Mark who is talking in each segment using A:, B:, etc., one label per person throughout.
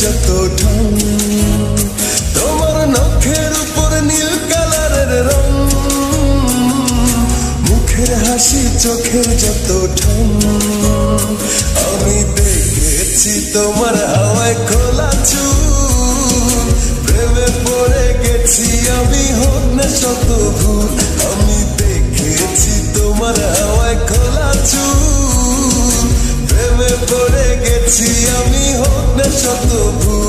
A: যত ঢং, তোমার নখের উপর নীল কালারের রং, মুখের হাসি চোখের যত ঢং। আমি দেখেছি তোমার হাওয়ায় খোলা চুল, প্রেমে পড়ে গেছি আমি, হোক না শত ভুল। আমি দেখেছি তোমার হাওয়ায় খোলা চুল, প্রেমে পড়ে গেছি আমি, হোক না শত ভুল।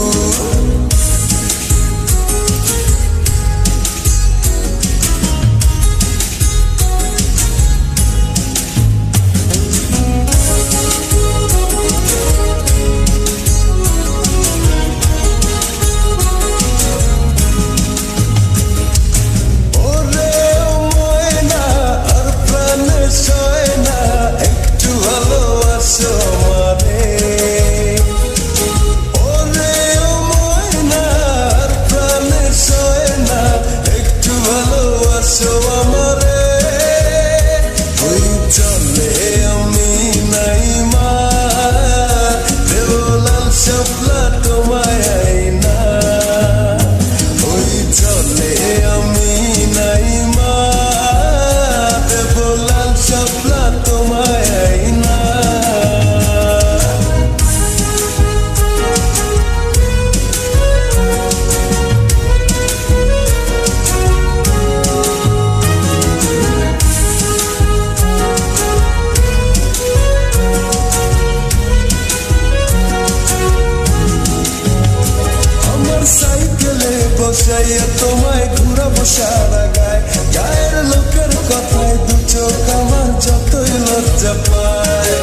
A: বসাইয়া তোমায় ঘুরাবো সারা গায়ে, গায়ের লোকের কথায় দু চোখ আমার যতই লজ্জা পায়।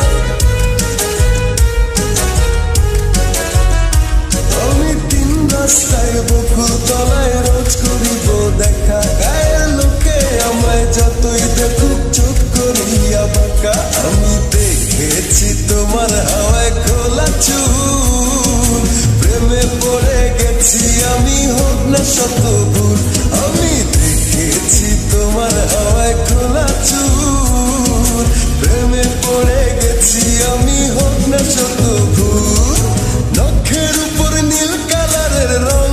A: আমি তিন রাস্তায় বকুল তলায় রোজ করিব দেখা, গায়ের লোকে আমায় যতই দেখুক চোখ করিয়া বাঁকা। আমি দেখেছি তোমার হাওয়ায় খোলা চুল, প্রেমে পড়ে গেছি আমি, হোক না শত ভুল। আমি দেখেছি তোমার হাওয়ায় খোলা চুল, প্রেমে পড়ে গেছি আমি, হোক না শত ভুল। নখের উপর নীল কালারের রং,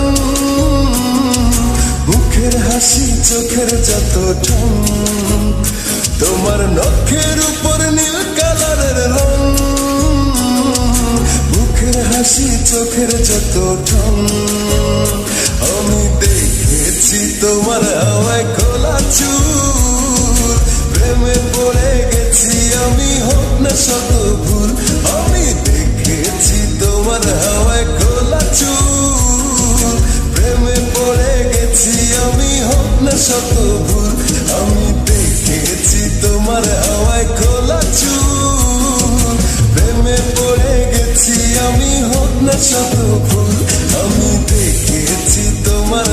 A: মুখের হাসি চোখের যত ঢং, তোমার নখের উপর নীল কালারের রং, মুখের হাসি চোখের যত ঢং। আমি দেখেছি তোমার হাওয়ায় খোলা চুল, প্রেমে পড়ে গেছি আমি, হোক না শত ভুল। আমি দেখেছি তোমার হাওয়ায় খোলা চুল, প্রেমে পড়ে গেছি আমি, হোক না শত ভুল। আমি দেখেছি তোমার হাওয়ায় খোলা চুল, প্রেমে পড়ে গেছি আমি, হোক না শত ভুল। আমি দেখেছি তোমার